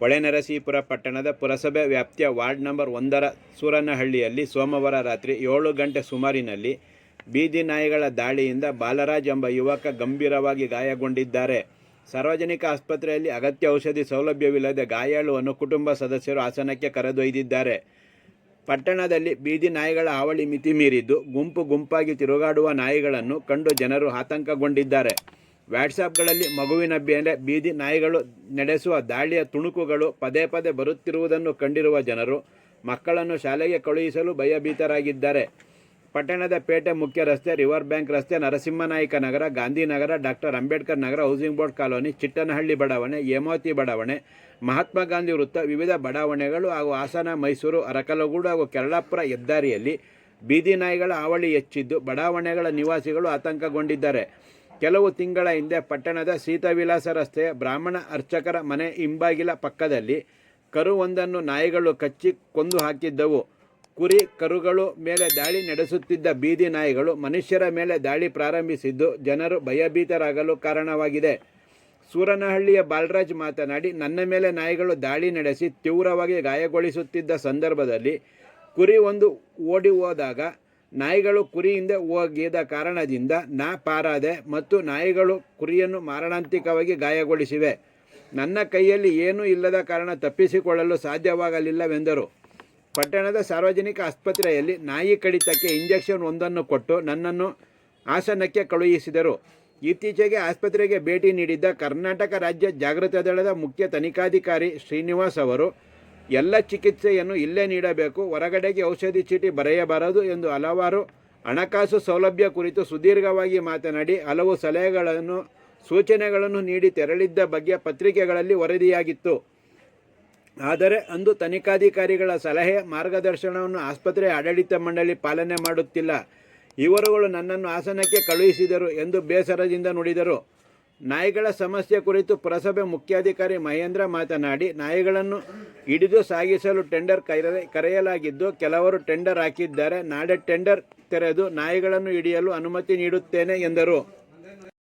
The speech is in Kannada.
ಹೊಳೆನರಸೀಪುರ ಪಟ್ಟಣದ ಪುರಸಭೆ ವ್ಯಾಪ್ತಿಯ ವಾರ್ಡ್ ನಂಬರ್ 1ರ ಸೂರನಹಳ್ಳಿಯಲ್ಲಿ ಸೋಮವಾರ ರಾತ್ರಿ 7 ಗಂಟೆ ಸುಮಾರಿನಲ್ಲಿ ಬೀದಿ ನಾಯಿಗಳ ದಾಳಿಯಿಂದ ಬಾಲರಾಜ್ ಎಂಬ ಯುವಕ ಗಂಭೀರವಾಗಿ ಗಾಯಗೊಂಡಿದ್ದಾರೆ. ಸಾರ್ವಜನಿಕ ಆಸ್ಪತ್ರೆಯಲ್ಲಿ ಅಗತ್ಯ ಔಷಧಿ ಸೌಲಭ್ಯವಿಲ್ಲದೆ ಗಾಯಾಳುವನ್ನು ಕುಟುಂಬ ಸದಸ್ಯರು ಹಾಸನಕ್ಕೆ ಕರೆದೊಯ್ದಿದ್ದಾರೆ. ಪಟ್ಟಣದಲ್ಲಿ ಬೀದಿ ನಾಯಿಗಳ ಹಾವಳಿ ಮಿತಿ ಮೀರಿದ್ದು, ಗುಂಪು ಗುಂಪಾಗಿ ತಿರುಗಾಡುವ ನಾಯಿಗಳನ್ನು ಕಂಡು ಜನರು ಆತಂಕಗೊಂಡಿದ್ದಾರೆ. ವಾಟ್ಸಾಪ್ಗಳಲ್ಲಿ ಮಗುವಿನ ಮೇಲೆ ಬೀದಿ ನಾಯಿಗಳು ನಡೆಸುವ ದಾಳಿಯ ತುಣುಕುಗಳು ಪದೇ ಪದೇ ಬರುತ್ತಿರುವುದನ್ನು ಕಂಡಿರುವ ಜನರು ಮಕ್ಕಳನ್ನು ಶಾಲೆಗೆ ಕಳುಹಿಸಲು ಭಯಭೀತರಾಗಿದ್ದಾರೆ. ಪಟ್ಟಣದ ಪೇಟೆ ಮುಖ್ಯ ರಸ್ತೆ, ರಿವರ್ ಬ್ಯಾಂಕ್ ರಸ್ತೆ, ನರಸಿಂಹನಾಯಕ ನಗರ, Gandhinagar, doctor Ambedkar Nagar, housing board colony, ಚಿಟ್ಟನಹಳ್ಳಿ ಬಡಾವಣೆ, ಹೇಮಾವತಿ ಬಡಾವಣೆ, ಮಹಾತ್ಮ ಗಾಂಧಿ ವೃತ್ತ, ವಿವಿಧ ಬಡಾವಣೆಗಳು ಹಾಗೂ ಹಾಸನ, ಮೈಸೂರು, ಅರಕಲಗೂಡು ಹಾಗೂ ಕೆರಳಾಪುರ ಹೆದ್ದಾರಿಯಲ್ಲಿ ಬೀದಿ ನಾಯಿಗಳ ಹಾವಳಿ ಹೆಚ್ಚಿದ್ದು ಬಡಾವಣೆಗಳ ನಿವಾಸಿಗಳು ಆತಂಕಗೊಂಡಿದ್ದಾರೆ. ಕೆಲವು ತಿಂಗಳ ಹಿಂದೆ ಪಟ್ಟಣದ ಸೀತಾವಿಲಾಸ ರಸ್ತೆಯ ಬ್ರಾಹ್ಮಣ ಅರ್ಚಕರ ಮನೆ ಹಿಂಬಾಗಿಲ ಪಕ್ಕದಲ್ಲಿ ಕರುವೊಂದನ್ನು ನಾಯಿಗಳು ಕಚ್ಚಿ ಕೊಂದು ಹಾಕಿದ್ದವು. ಕುರಿ ಕರುಗಳು ಮೇಲೆ ದಾಳಿ ನಡೆಸುತ್ತಿದ್ದ ಬೀದಿ ನಾಯಿಗಳು ಮನುಷ್ಯರ ಮೇಲೆ ದಾಳಿ ಪ್ರಾರಂಭಿಸಿದ್ದು ಜನರು ಭಯಭೀತರಾಗಲು ಕಾರಣವಾಗಿದೆ. ಸೂರನಹಳ್ಳಿಯ ಬಾಲರಾಜ್ ಮಾತನಾಡಿ, ನನ್ನ ಮೇಲೆ ನಾಯಿಗಳು ದಾಳಿ ನಡೆಸಿ ತೀವ್ರವಾಗಿ ಗಾಯಗೊಳಿಸುತ್ತಿದ್ದ ಸಂದರ್ಭದಲ್ಲಿ ಕುರಿ ಒಂದು ಓಡಿ ಹೋದಾಗ ನಾಯಿಗಳು ಕುರಿಯಿಂದ ಹೋಗಿದ ಕಾರಣದಿಂದ ನಾ ಪಾರಾದೆ ಮತ್ತು ನಾಯಿಗಳು ಕುರಿಯನ್ನು ಮಾರಣಾಂತಿಕವಾಗಿ ಗಾಯಗೊಳಿಸಿವೆ. ನನ್ನ ಕೈಯಲ್ಲಿ ಏನೂ ಇಲ್ಲದ ಕಾರಣ ತಪ್ಪಿಸಿಕೊಳ್ಳಲು ಸಾಧ್ಯವಾಗಲಿಲ್ಲವೆಂದರು. ಪಟ್ಟಣದ ಸಾರ್ವಜನಿಕ ಆಸ್ಪತ್ರೆಯಲ್ಲಿ ನಾಯಿ ಕಡಿತಕ್ಕೆ ಇಂಜೆಕ್ಷನ್ ಒಂದನ್ನು ಕೊಟ್ಟು ನನ್ನನ್ನು ಹಾಸನಕ್ಕೆ ಕಳುಹಿಸಿದರು. ಇತ್ತೀಚೆಗೆ ಆಸ್ಪತ್ರೆಗೆ ಭೇಟಿ ನೀಡಿದ್ದ ಕರ್ನಾಟಕ ರಾಜ್ಯ ಜಾಗೃತ ದಳದ ಮುಖ್ಯ ತನಿಖಾಧಿಕಾರಿ ಶ್ರೀನಿವಾಸ್ ಅವರು ಎಲ್ಲ ಚಿಕಿತ್ಸೆಯನ್ನು ಇಲ್ಲೇ ನೀಡಬೇಕು, ಹೊರಗಡೆಗೆ ಔಷಧಿ ಚೀಟಿ ಬರೆಯಬಾರದು ಎಂದು ಹಲವಾರು ಹಣಕಾಸು ಸೌಲಭ್ಯ ಕುರಿತು ಸುದೀರ್ಘವಾಗಿ ಮಾತನಾಡಿ ಹಲವು ಸಲಹೆಗಳನ್ನು ಸೂಚನೆಗಳನ್ನು ನೀಡಿ ತೆರಳಿದ್ದ ಬಗ್ಗೆ ಪತ್ರಿಕೆಗಳಲ್ಲಿ ವರದಿಯಾಗಿತ್ತು. ಆದರೆ ಅಂದು ತನಿಖಾಧಿಕಾರಿಗಳ ಸಲಹೆ ಮಾರ್ಗದರ್ಶನವನ್ನು ಆಸ್ಪತ್ರೆ ಆಡಳಿತ ಮಂಡಳಿ ಪಾಲನೆ ಮಾಡುತ್ತಿಲ್ಲ. ಇವರುಗಳು ನನ್ನನ್ನು ಹಾಸನಕ್ಕೆ ಕಳುಹಿಸಿದರು ಎಂದು ಬೇಸರದಿಂದ ನುಡಿದರು. ನಾಯಿಗಳ ಸಮಸ್ಯೆ ಕುರಿತು ಪುರಸಭೆ ಮುಖ್ಯಾಧಿಕಾರಿ ಮಹೇಂದ್ರ ಮಾತನಾಡಿ, ನಾಯಿಗಳನ್ನು ಹಿಡಿದು ಸಾಗಿಸಲು ಟೆಂಡರ್ ಕರೆಯಲಾಗಿದ್ದು ಕೆಲವರು ಟೆಂಡರ್ ಹಾಕಿದ್ದಾರೆ. ನಾಳೆ ಟೆಂಡರ್ ತೆರೆದು ನಾಯಿಗಳನ್ನು ಹಿಡಿಯಲು ಅನುಮತಿ ನೀಡುತ್ತೇನೆ ಎಂದರು.